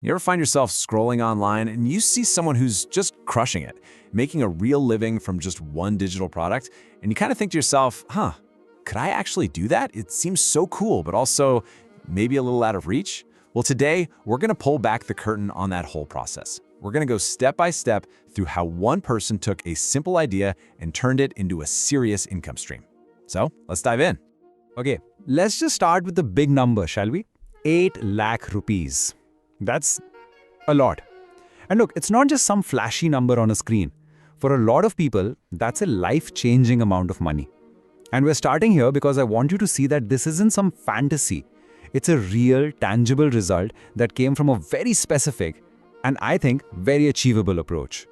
You ever find yourself scrolling online and you see someone who's just crushing it, making a real living from just one digital product, and you kind of think to yourself, could I actually do that? It seems so cool, but also maybe a little out of reach? Well, today, we're gonna pull back the curtain on that whole process. We're gonna go step by step through how one person took a simple idea and turned it into a serious income stream. So let's dive in. Okay, let's just start with the big number, shall we? 8 lakh rupees. That's a lot. And look, it's not just some flashy number on a screen. For a lot of people, that's a life-changing amount of money. And we're starting here because I want you to see that this isn't some fantasy. It's a real, tangible result that came from a very specific and I think very achievable approach.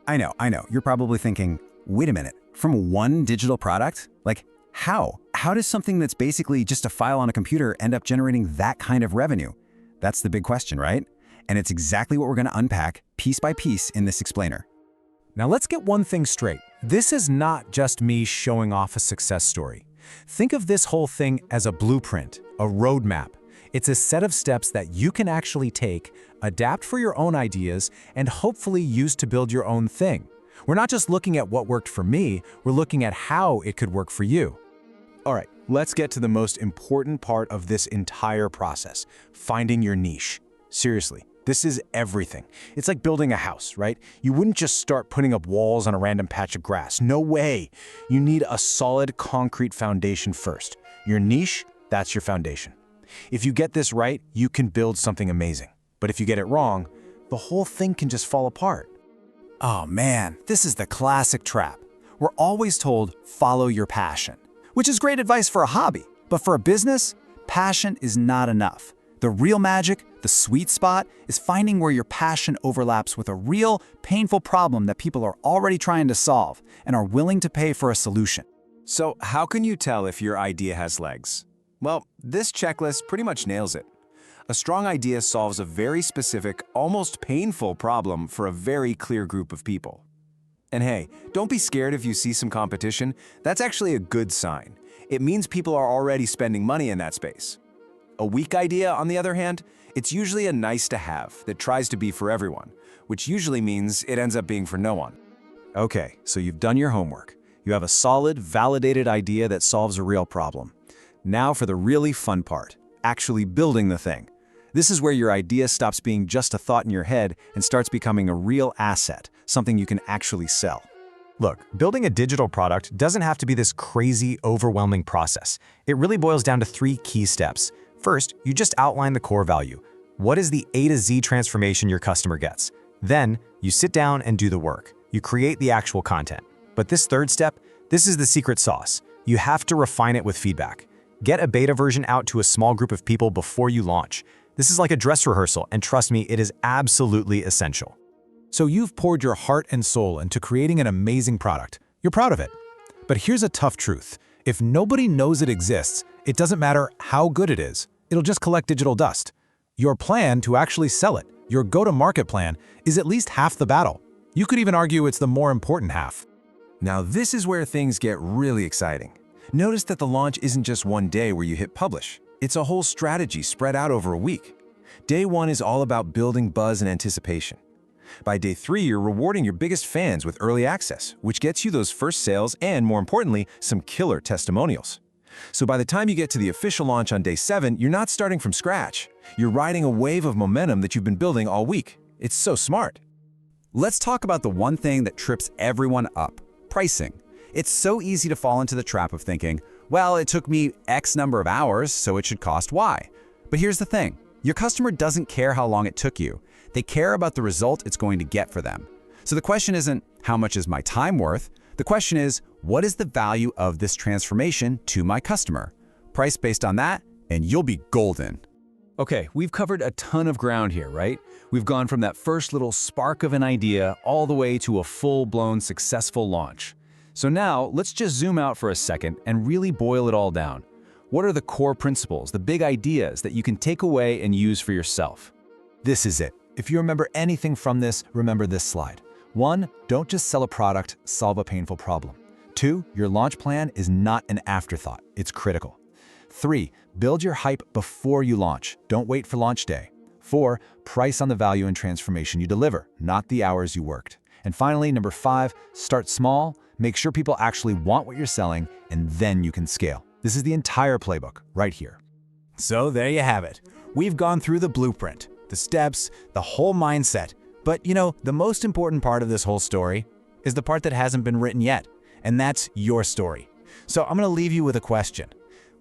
I know. You're probably thinking, wait a minute, from one digital product? Like, how? How does something that's basically just a file on a computer end up generating that kind of revenue? That's the big question, right? And it's exactly what we're going to unpack piece by piece in this explainer. Now let's get one thing straight. This is not just me showing off a success story. Think of this whole thing as a blueprint, a roadmap. It's a set of steps that you can actually take, adapt for your own ideas, and hopefully use to build your own thing. We're not just looking at what worked for me, we're looking at how it could work for you. All right, let's get to the most important part of this entire process, finding your niche. Seriously, this is everything. It's like building a house, right? You wouldn't just start putting up walls on a random patch of grass. No way. You need a solid concrete foundation first. Your niche, that's your foundation. If you get this right, you can build something amazing. But if you get it wrong, the whole thing can just fall apart. Oh man, this is the classic trap. We're always told, follow your passion, which is great advice for a hobby. But for a business, passion is not enough. The real magic, the sweet spot, is finding where your passion overlaps with a real, painful problem that people are already trying to solve and are willing to pay for a solution. So how can you tell if your idea has legs? Well, this checklist pretty much nails it. A strong idea solves a very specific, almost painful problem for a very clear group of people. And hey, don't be scared if you see some competition. That's actually a good sign. It means people are already spending money in that space. A weak idea, on the other hand, it's usually a nice to have that tries to be for everyone, which usually means it ends up being for no one. Okay, so you've done your homework. You have a solid, validated idea that solves a real problem. Now for the really fun part, actually building the thing. This is where your idea stops being just a thought in your head and starts becoming a real asset, something you can actually sell. Look, building a digital product doesn't have to be this crazy, overwhelming process. It really boils down to 3 key steps. First, you just outline the core value. What is the A to Z transformation your customer gets? Then, you sit down and do the work. You create the actual content. But this third step, this is the secret sauce. You have to refine it with feedback. Get a beta version out to a small group of people before you launch. This is like a dress rehearsal, and trust me, it is absolutely essential. So you've poured your heart and soul into creating an amazing product. You're proud of it. But here's a tough truth. If nobody knows it exists, it doesn't matter how good it is. It'll just collect digital dust. Your plan to actually sell it, your go-to-market plan, is at least half the battle. You could even argue it's the more important half. Now this is where things get really exciting. Notice that the launch isn't just one day where you hit publish. It's a whole strategy spread out over a week. Day 1 is all about building buzz and anticipation. By day 3, you're rewarding your biggest fans with early access, which gets you those first sales and, more importantly, some killer testimonials. So by the time you get to the official launch on day 7, you're not starting from scratch. You're riding a wave of momentum that you've been building all week. It's so smart. Let's talk about the one thing that trips everyone up, pricing. It's so easy to fall into the trap of thinking, well, it took me X number of hours, so it should cost Y. But here's the thing. Your customer doesn't care how long it took you. They care about the result it's going to get for them. So the question isn't, how much is my time worth? The question is, what is the value of this transformation to my customer? Price based on that, and you'll be golden. Okay, we've covered a ton of ground here, right? We've gone from that first little spark of an idea all the way to a full-blown successful launch. So now, let's just zoom out for a second and really boil it all down. What are the core principles, the big ideas that you can take away and use for yourself? This is it. If you remember anything from this, remember this slide. 1, don't just sell a product, solve a painful problem. 2, your launch plan is not an afterthought, it's critical. 3, build your hype before you launch. Don't wait for launch day. 4, price on the value and transformation you deliver, not the hours you worked. And finally, number 5, start small, make sure people actually want what you're selling, and then you can scale. This is the entire playbook right here. So there you have it. We've gone through the blueprint, the steps, the whole mindset. But you know, the most important part of this whole story is the part that hasn't been written yet, and that's your story. So I'm going to leave you with a question.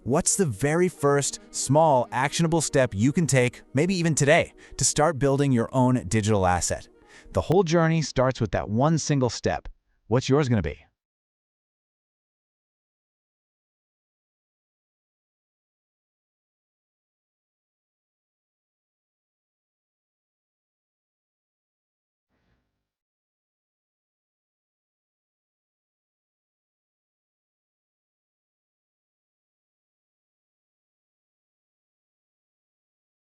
What's the very first, small, actionable step you can take, maybe even today, to start building your own digital asset? The whole journey starts with that one single step. What's yours going to be?